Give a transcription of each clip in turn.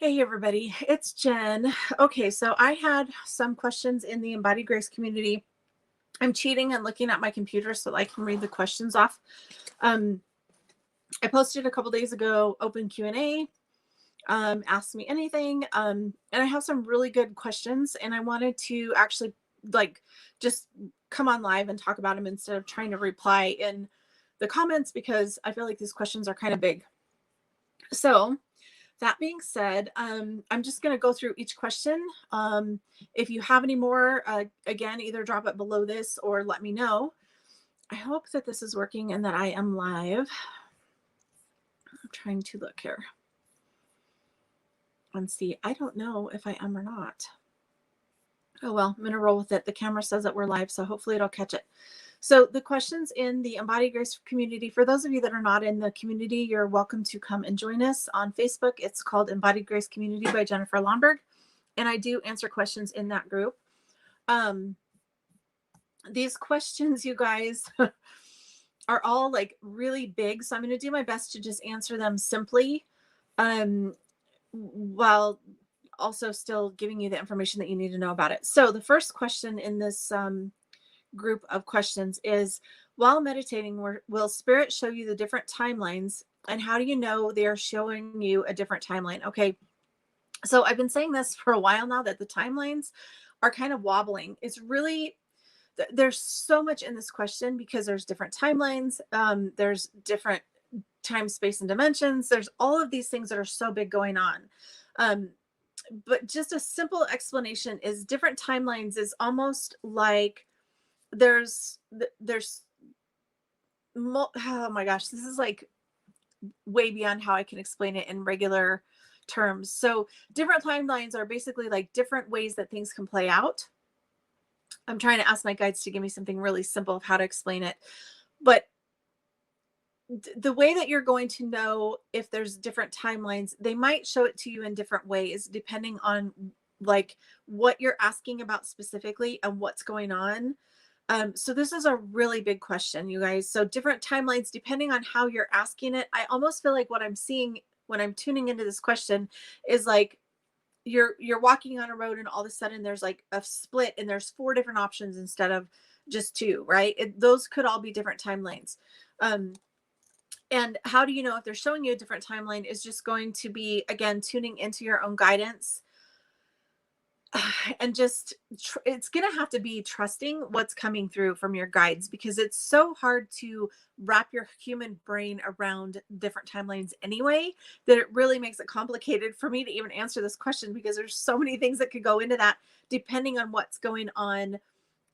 Hey everybody, it's Jen. Okay, so I had some questions in the Embodied Grace community. I'm cheating and looking at my computer so that I can read the questions off. I posted a couple days ago open Q&A, ask me anything, and I have some really good questions, and I wanted to actually just come on live and talk about them instead of trying to reply in the comments because I feel like these questions are kind of big. So that being said, I'm just going to go through each question. If you have any more, again, either drop it below this or let me know. I hope that this is working and that I am live. I'm trying to look here and see. I don't know if I am or not. Oh, well, I'm going to roll with it. The camera says that we're live, so hopefully it'll catch it. So the questions in the Embodied Grace community, for those of you that are not in the community, you're welcome to come and join us on Facebook. It's called Embodied Grace Community by Jennifer Lonnberg. And I do answer questions in that group. These questions, you guys, are all like really big. So I'm going to do my best to just answer them simply while also still giving you the information that you need to know about it. So the first question in this group of questions is, while meditating, will spirit show you the different timelines, and how do you know they're showing you a different timeline? Okay, so I've been saying this for a while now, that the timelines are kind of wobbling. It's really, there's so much in this question because there's different timelines, there's different time, space, and dimensions. There's all of these things that are so big going on. But just a simple explanation is different timelines is almost like there's oh my gosh, this is like way beyond how I can explain it in regular terms. So different timelines are basically like different ways that things can play out. I'm trying to ask my guides to give me something really simple of how to explain it. But the way that you're going to know if there's different timelines, they might show it to you in different ways, depending on like what you're asking about specifically and what's going on. So this is a really big question, you guys. So different timelines, depending on how you're asking it. I almost feel like what I'm seeing when I'm tuning into this question is like you're walking on a road and all of a sudden there's like a split and there's 4 different options instead of just 2, right? Those could all be different timelines. And how do you know if they're showing you a different timeline is just going to be, again, tuning into your own guidance. And just it's going to have to be trusting what's coming through from your guides, because it's so hard to wrap your human brain around different timelines anyway, that it really makes it complicated for me to even answer this question, because there's so many things that could go into that depending on what's going on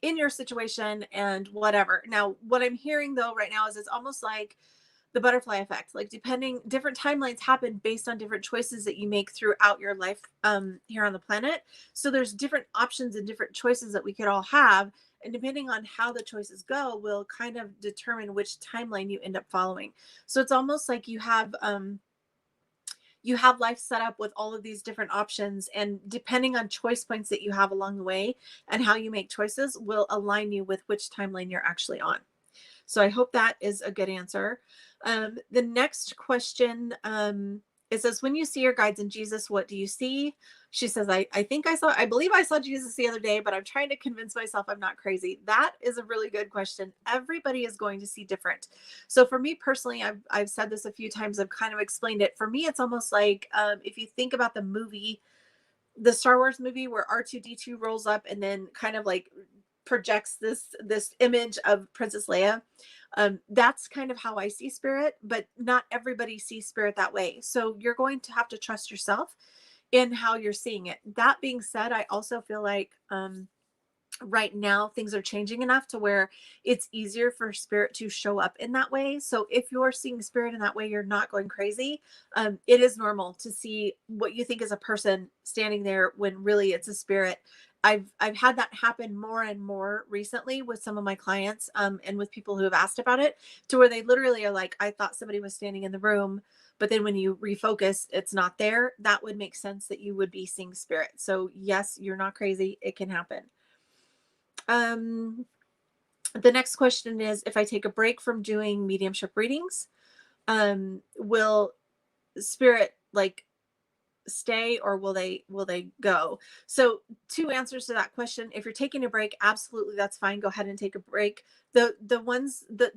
in your situation and whatever. Now, what I'm hearing though right now is it's almost like the butterfly effect. Like different timelines happen based on different choices that you make throughout your life here on the planet. So there's different options and different choices that we could all have. And depending on how the choices go will kind of determine which timeline you end up following. So it's almost like you have life set up with all of these different options, and depending on choice points that you have along the way and how you make choices will align you with which timeline you're actually on. So I hope that is a good answer. The next question, it says, when you see your guides in Jesus, what do you see? She says, I believe I saw Jesus the other day, but I'm trying to convince myself I'm not crazy. That is a really good question. Everybody is going to see different. So for me personally, I've said this a few times. I've kind of explained it. For me, it's almost like if you think about the Star Wars movie where R2-D2 rolls up and then kind of like projects this image of Princess Leia. That's kind of how I see spirit, but not everybody sees spirit that way. So you're going to have to trust yourself in how you're seeing it. That being said, I also feel like right now things are changing enough to where it's easier for spirit to show up in that way. So if you're seeing spirit in that way, you're not going crazy. It is normal to see what you think is a person standing there when really it's a spirit. I've had that happen more and more recently with some of my clients and with people who have asked about it, to where they literally are like, I thought somebody was standing in the room, but then when you refocus, it's not there. That would make sense that you would be seeing spirit. So yes, you're not crazy. It can happen. The next question is, if I take a break from doing mediumship readings, will spirit like stay or will they go? So two answers to that question. If you're taking a break, absolutely, that's fine. Go ahead and take a break. The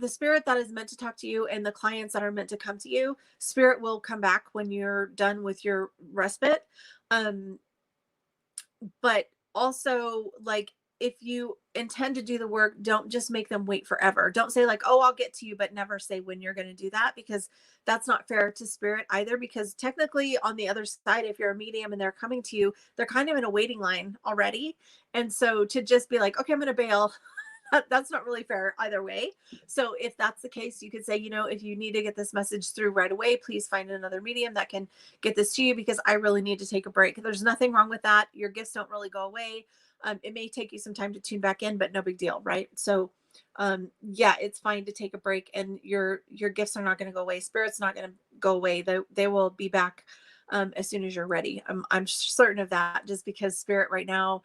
spirit that is meant to talk to you and the clients that are meant to come to you, spirit will come back when you're done with your respite. Um, but also, like, if you intend to do the work, don't just make them wait forever. Don't say like, oh, I'll get to you, but never say when you're going to do that, because that's not fair to spirit either. Because technically on the other side, if you're a medium and they're coming to you, they're kind of in a waiting line already. And so to just be like, okay, I'm going to bail, that's not really fair either way. So if that's the case, you could say, if you need to get this message through right away, please find another medium that can get this to you, because I really need to take a break. There's nothing wrong with that. Your gifts don't really go away. It may take you some time to tune back in, but no big deal, right? So yeah, it's fine to take a break, and your gifts are not going to go away. Spirit's not going to go away. They will be back as soon as you're ready. I'm certain of that, just because spirit right now,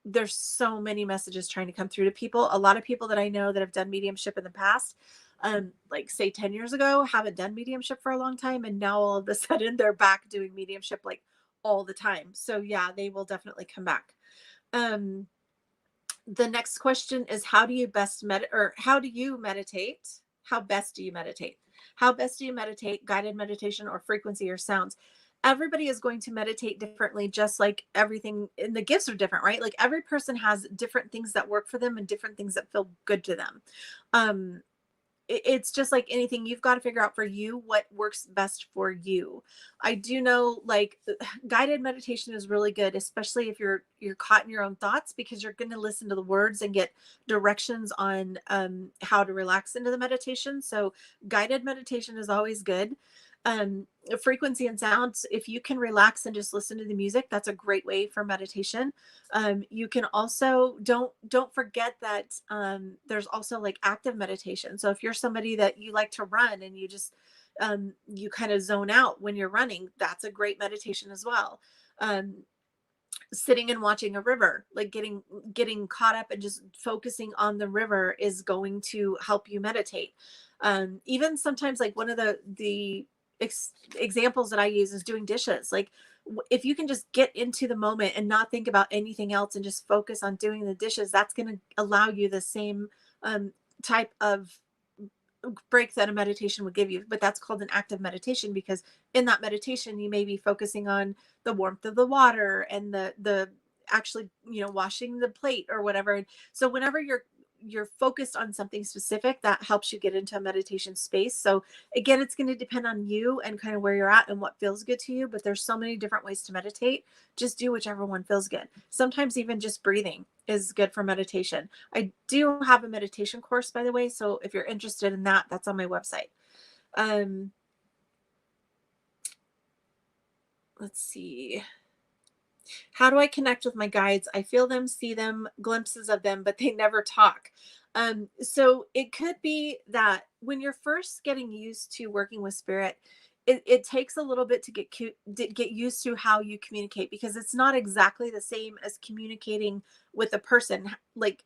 there's so many messages trying to come through to people. A lot of people that I know that have done mediumship in the past, like say 10 years ago, haven't done mediumship for a long time. And now all of a sudden they're back doing mediumship like all the time. So yeah, they will definitely come back. The next question is, how do you meditate? How best do you meditate? How best do you meditate? Guided meditation or frequency or sounds? Everybody is going to meditate differently, just like everything. And the gifts are different, right? Like every person has different things that work for them and different things that feel good to them. It's just like anything. You've got to figure out for you what works best for you. I do know, like, guided meditation is really good, especially if you're caught in your own thoughts, because you're going to listen to the words and get directions on how to relax into the meditation. So guided meditation is always good. Frequency and sounds, if you can relax and just listen to the music, that's a great way for meditation. You can also don't forget that there's also like active meditation. So if you're somebody that you like to run and you just you kind of zone out when you're running, that's a great meditation as well. Sitting and watching a river, like getting caught up and just focusing on the river, is going to help you meditate. Even sometimes, like, one of the examples that I use is doing dishes. Like, if you can just get into the moment and not think about anything else and just focus on doing the dishes, that's going to allow you the same type of break that a meditation would give you. But that's called an active meditation, because in that meditation you may be focusing on the warmth of the water and the actually, washing the plate or whatever. So whenever you're focused on something specific, that helps you get into a meditation space. So again, it's going to depend on you and kind of where you're at and what feels good to you, but there's so many different ways to meditate. Just do whichever one feels good. Sometimes even just breathing is good for meditation. I do have a meditation course, by the way, so if you're interested in that, that's on my website. Let's see. How do I connect with my guides? I feel them, see them, glimpses of them, but they never talk. So it could be that when you're first getting used to working with spirit, it takes a little bit to get used to how you communicate, because it's not exactly the same as communicating with a person. Like,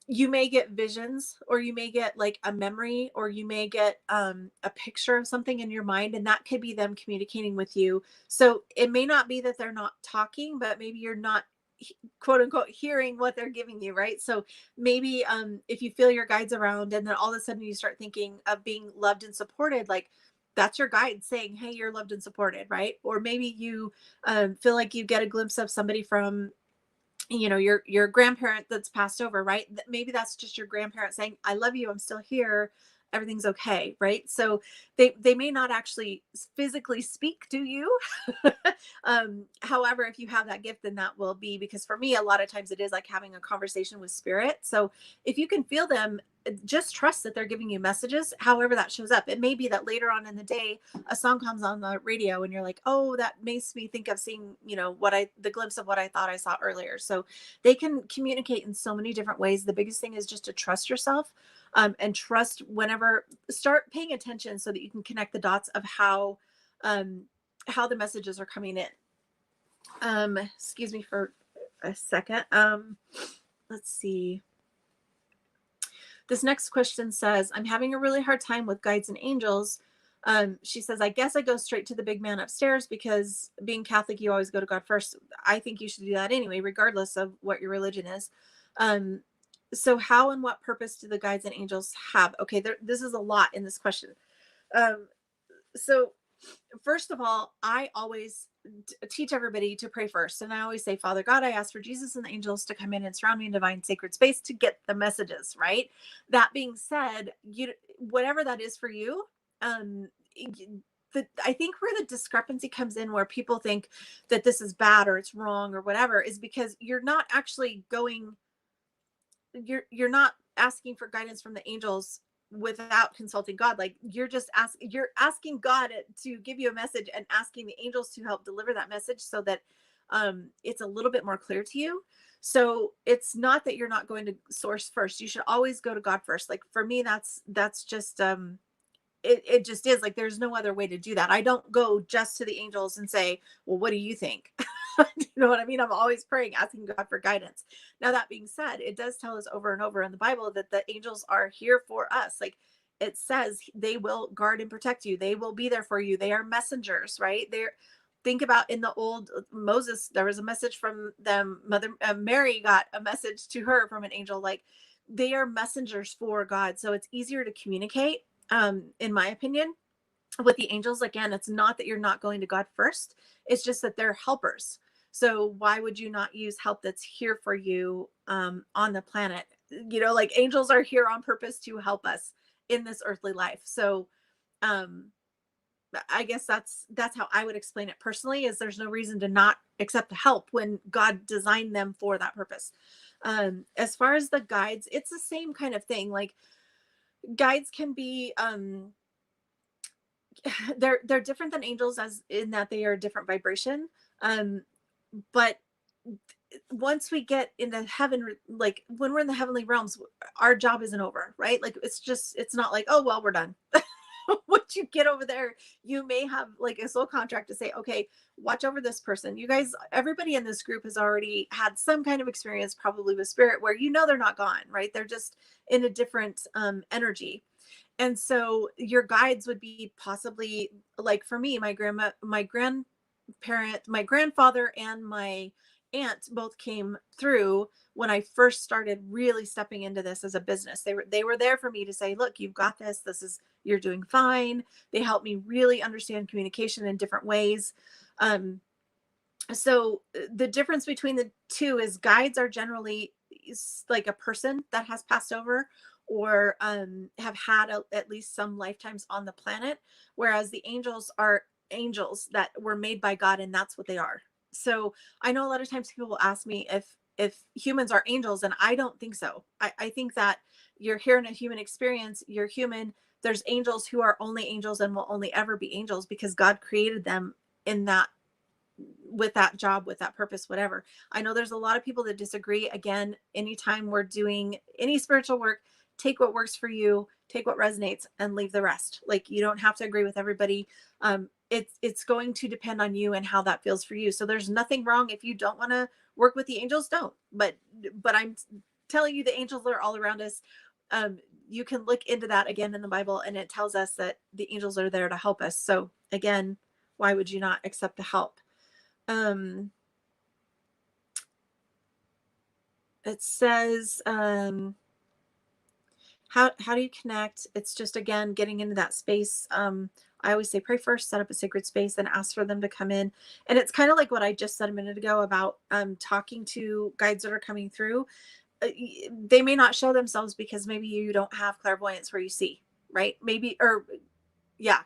you may get visions, or you may get like a memory, or you may get a picture of something in your mind, and that could be them communicating with you. So it may not be that they're not talking, but maybe you're not, quote unquote, hearing what they're giving you, right? So maybe if you feel your guides around and then all of a sudden you start thinking of being loved and supported, like, that's your guide saying, hey, you're loved and supported, right? Or maybe you feel like you get a glimpse of somebody from, your grandparent that's passed over, right? Maybe that's just your grandparent saying, I love you, I'm still here, everything's okay, right? So they may not actually physically speak to you. However, if you have that gift, then that will be, because for me, a lot of times it is like having a conversation with spirit. So if you can feel them, just trust that they're giving you messages, however that shows up. It may be that later on in the day, a song comes on the radio and you're like, oh, that makes me think of seeing, the glimpse of what I thought I saw earlier. So they can communicate in so many different ways. The biggest thing is just to trust yourself, and trust start paying attention so that you can connect the dots of how the messages are coming in. Excuse me for a second. Let's see. This next question says, I'm having a really hard time with guides and angels. She says, I guess I go straight to the big man upstairs because being Catholic, you always go to God first. I think you should do that anyway, regardless of what your religion is. Um, so how and what purpose do the guides and angels have? Okay, this is a lot in this question. Um, so first of all, I always teach everybody to pray first. And I always say, Father God, I ask for Jesus and the angels to come in and surround me in divine sacred space to get the messages, right? That being said, whatever that is for you, um, I think where the discrepancy comes in, where people think that this is bad or it's wrong or whatever, is because you're not actually going, you're not asking for guidance from the angels without consulting God. Like you're asking God to give you a message and asking the angels to help deliver that message so that it's a little bit more clear to you. So it's not that you're not going to source first. You should always go to God first. Like for me, that's just it just is. Like there's no other way to do that. I don't go just to the angels and say, well, what do you think? You know what I mean? I'm always praying, asking God for guidance. Now, that being said, it does tell us over and over in the Bible that the angels are here for us. Like it says they will guard and protect you. They will be there for you. They are messengers, right? Think about in the old Moses, there was a message from them. Mother Mary got a message to her from an angel. Like they are messengers for God. So it's easier to communicate, in my opinion, with the angels. Again, it's not that you're not going to God first. It's just that they're helpers. So why would you not use help that's here for you on the planet? Like angels are here on purpose to help us in this earthly life. So um, I guess that's how I would explain it personally, is there's no reason to not accept the help when God designed them for that purpose. As far as the guides, it's the same kind of thing. Like guides can be they're different than angels, as in that they are a different vibration. But once we get into heaven, like when we're in the heavenly realms, our job isn't over, right? Like it's not like, oh well, we're done. Once you get over there, you may have like a soul contract to say, okay, watch over this person. You guys, everybody in this group has already had some kind of experience, probably with spirit, where they're not gone, right? They're just in a different energy. And so your guides would be possibly, like for me, my grandfather and my aunt both came through when I first started really stepping into this as a business. They were there for me to say, look, you've got this. You're doing fine. They helped me really understand communication in different ways. So the difference between the two is guides are generally like a person that has passed over or have had at least some lifetimes on the planet, whereas the angels are angels that were made by God, and that's what they are. So I know a lot of times people will ask me if humans are angels, and I don't think so. I think that you're here in a human experience, you're human. There's angels who are only angels and will only ever be angels because God created them in that, with that job, with that purpose, whatever. I know there's a lot of people that disagree. Again, anytime we're doing any spiritual work, take what works for you, take what resonates, and leave the rest. Like you don't have to agree with everybody. It's going to depend on you and how that feels for you. So there's nothing wrong if you don't want to work with the angels, don't. But I'm telling you, the angels are all around us. You can look into that again in the Bible, and it tells us that the angels are there to help us. So again, why would you not accept the help? It says, how do you connect? It's just, again, getting into that space. I always say, pray first, set up a sacred space, then ask for them to come in. And it's kind of like what I just said a minute ago about talking to guides that are coming through. They may not show themselves because maybe you don't have clairvoyance where you see, right? Maybe, or yeah,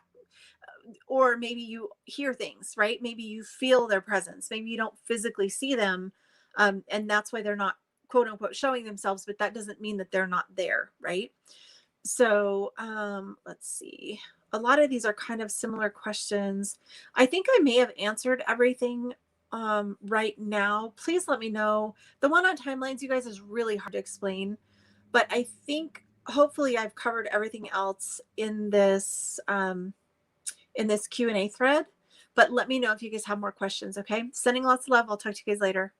or maybe you hear things, right? Maybe you feel their presence. Maybe you don't physically see them. And that's why they're not quote unquote showing themselves, but that doesn't mean that they're not there, right? So let's see. A lot of these are kind of similar questions. I think I may have answered everything right now. Please let me know. The one on timelines, you guys, is really hard to explain, but I think hopefully I've covered everything else in this Q&A thread. But let me know if you guys have more questions. Okay, sending lots of love. I'll talk to you guys later.